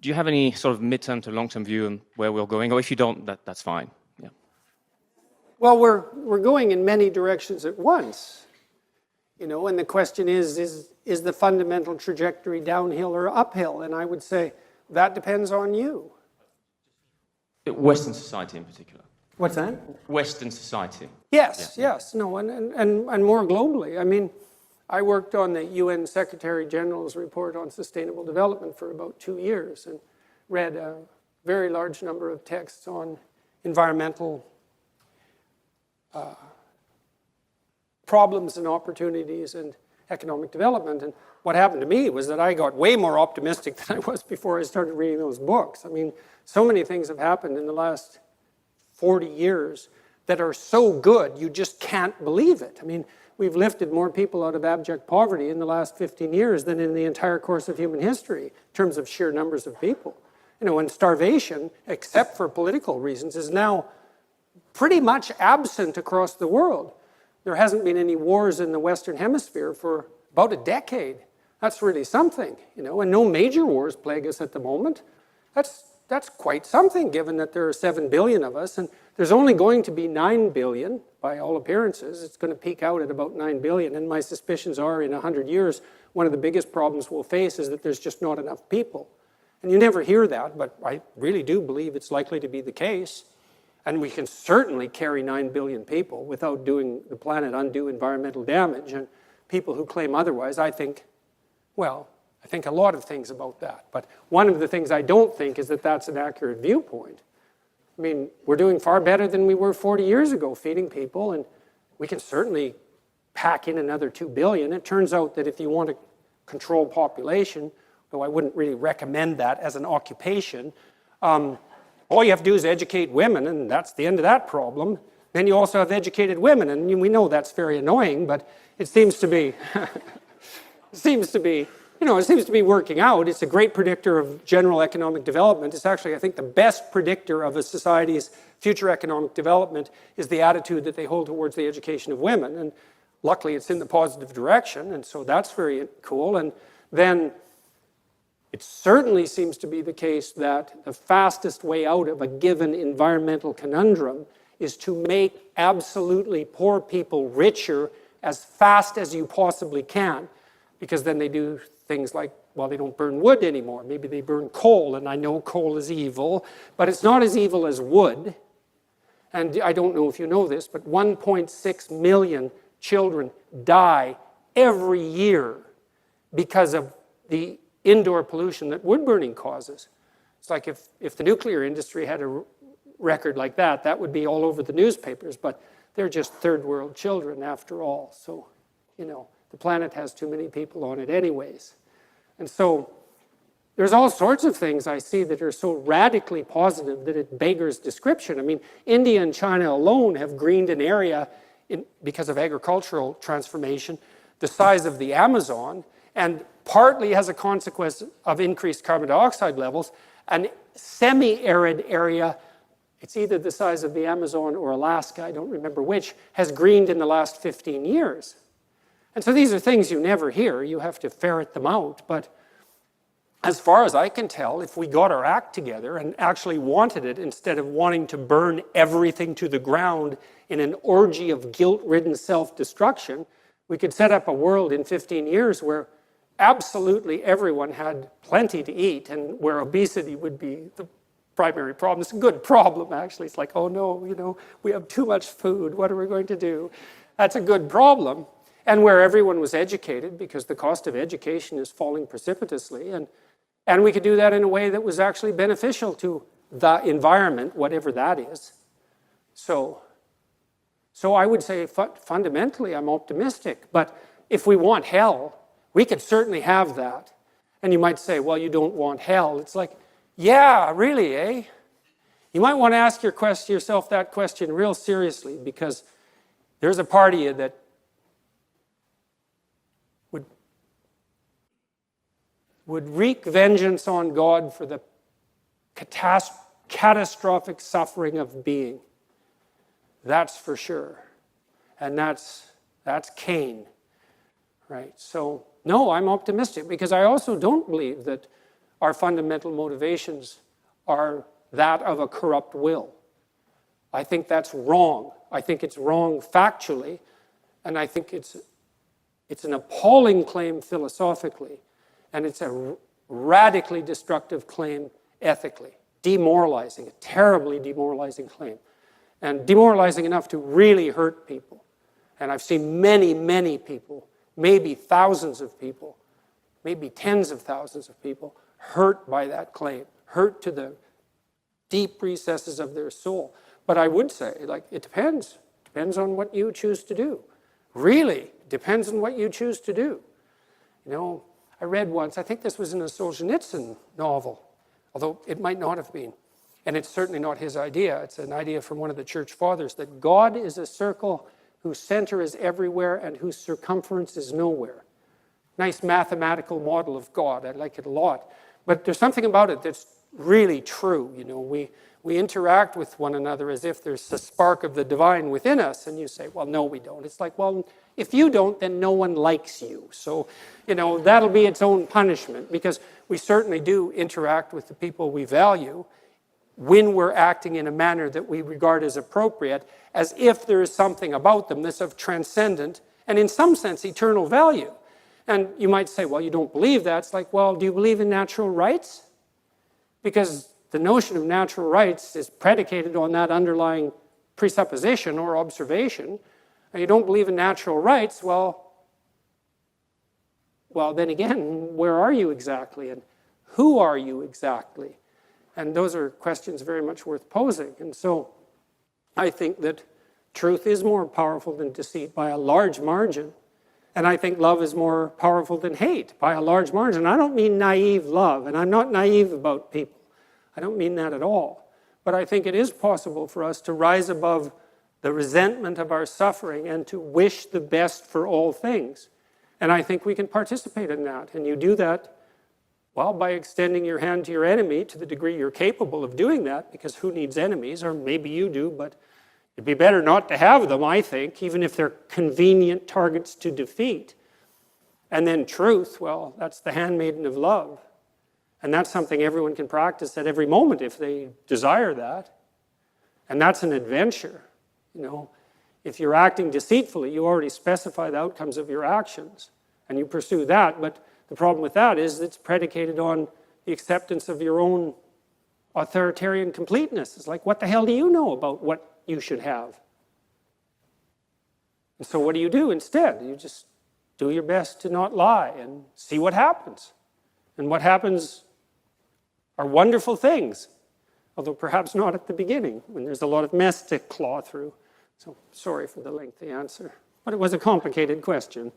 do you have any sort of midterm to long-term view on where we're going? Or if you don't, that's fine. Yeah. Well, we're going in many directions at once. You know, and the question is the fundamental trajectory downhill or uphill? And I would say that depends on you. Western society in particular. What's that? Western society. Yes, yeah. Yes. No, and more globally. I mean, I worked on the UN Secretary General's report on sustainable development for about 2 years and read a very large number of texts on environmental problems and opportunities and economic development. And what happened to me was that I got way more optimistic than I was before I started reading those books. I mean, so many things have happened in the last 40 years that are so good, you just can't believe it. I mean, we've lifted more people out of abject poverty in the last 15 years than in the entire course of human history in terms of sheer numbers of people. You know, and starvation, except for political reasons, is now pretty much absent across the world. There hasn't been any wars in the Western Hemisphere for about a decade. That's really something, you know, and no major wars plague us at the moment. That's quite something, given that there are 7 billion of us, and there's only going to be 9 billion, by all appearances. It's going to peak out at about 9 billion, and my suspicions are in 100 years, one of the biggest problems we'll face is that there's just not enough people. And you never hear that, but I really do believe it's likely to be the case. And we can certainly carry 9 billion people without doing the planet undue environmental damage. And people who claim otherwise, I think, well, I think a lot of things about that. But one of the things I don't think is that that's an accurate viewpoint. I mean, we're doing far better than we were 40 years ago feeding people, and we can certainly pack in another 2 billion. It turns out that if you want to control population, though I wouldn't really recommend that as an occupation, all you have to do is educate women, and that's the end of that problem. Then you also have educated women, and we know that's very annoying, but it seems to be, it seems to be working out. It's a great predictor of general economic development. It's actually, I think, the best predictor of a society's future economic development is the attitude that they hold towards the education of women. And luckily, it's in the positive direction, and so that's very cool. And then it certainly seems to be the case that the fastest way out of a given environmental conundrum is to make absolutely poor people richer as fast as you possibly can, because then they do things like, well, they don't burn wood anymore. Maybe they burn coal, and I know coal is evil, but it's not as evil as wood. And I don't know if you know this, but 1.6 million children die every year because of the indoor pollution that wood burning causes. It's like if the nuclear industry had a record like that, that would be all over the newspapers, but they're just third world children after all. So, you know, the planet has too many people on it anyways. And so there's all sorts of things I see that are so radically positive that it beggars description. I mean, India and China alone have greened an area because of agricultural transformation the size of the Amazon, and partly as a consequence of increased carbon dioxide levels, an semi-arid area, it's either the size of the Amazon or Alaska, I don't remember which, has greened in the last 15 years. And so these are things you never hear. You have to ferret them out. But as far as I can tell, if we got our act together and actually wanted it, instead of wanting to burn everything to the ground in an orgy of guilt-ridden self-destruction, we could set up a world in 15 years where absolutely everyone had plenty to eat and where obesity would be the primary problem. It's a good problem, actually. It's like, oh no, you know, we have too much food. What are we going to do? That's a good problem. And where everyone was educated, because the cost of education is falling precipitously. And we could do that in a way that was actually beneficial to the environment, whatever that is. So I would say fundamentally I'm optimistic. But if we want hell, we could certainly have that. And you might say, well, you don't want hell. It's like, yeah, really, eh? You might want to ask yourself that question real seriously, because there's a part of you that would wreak vengeance on God for the catastrophic suffering of being. That's for sure. And that's Cain, right? So, no, I'm optimistic, because I also don't believe that our fundamental motivations are that of a corrupt will. I think that's wrong. I think it's wrong factually, and I think it's an appalling claim philosophically, and it's a radically destructive claim ethically. Demoralizing, a terribly demoralizing claim. And demoralizing enough to really hurt people. And I've seen many, many people, maybe thousands of people, maybe tens of thousands of people, hurt by that claim, hurt to the deep recesses of their soul. But I would say, like, it depends. It depends on what you choose to do. Really, depends on what you choose to do. You know, I read once, I think this was in a Solzhenitsyn novel, although it might not have been. And it's certainly not his idea. It's an idea from one of the church fathers, that God is a circle whose center is everywhere and whose circumference is nowhere. Nice mathematical model of God. I like it a lot. But there's something about it that's really true. You know, we interact with one another as if there's a spark of the divine within us. And you say, well, no, we don't. It's like, well, if you don't, then no one likes you. So, you know, that'll be its own punishment, because we certainly do interact with the people we value when we're acting in a manner that we regard as appropriate, as if there is something about them that's of transcendent and in some sense eternal value. And you might say, well, you don't believe that. It's like, well, do you believe in natural rights? Because the notion of natural rights is predicated on that underlying presupposition or observation. And you don't believe in natural rights, well, then again, where are you exactly? And who are you exactly? And those are questions very much worth posing. And so I think that truth is more powerful than deceit by a large margin. And I think love is more powerful than hate by a large margin. I don't mean naive love, and I'm not naive about people. I don't mean that at all. But I think it is possible for us to rise above the resentment of our suffering and to wish the best for all things. And I think we can participate in that. And you do that, well, by extending your hand to your enemy to the degree you're capable of doing that, because who needs enemies? Or maybe you do, but it'd be better not to have them, I think, even if they're convenient targets to defeat. And then truth, well, that's the handmaiden of love. And that's something everyone can practice at every moment if they desire that. And that's an adventure. You know, if you're acting deceitfully, you already specify the outcomes of your actions, and you pursue that. But the problem with that is it's predicated on the acceptance of your own authoritarian completeness. It's like, what the hell do you know about what you should have? And so what do you do instead? You just do your best to not lie and see what happens. And what happens are wonderful things, although perhaps not at the beginning, when there's a lot of mess to claw through. So sorry for the lengthy answer, but it was a complicated question.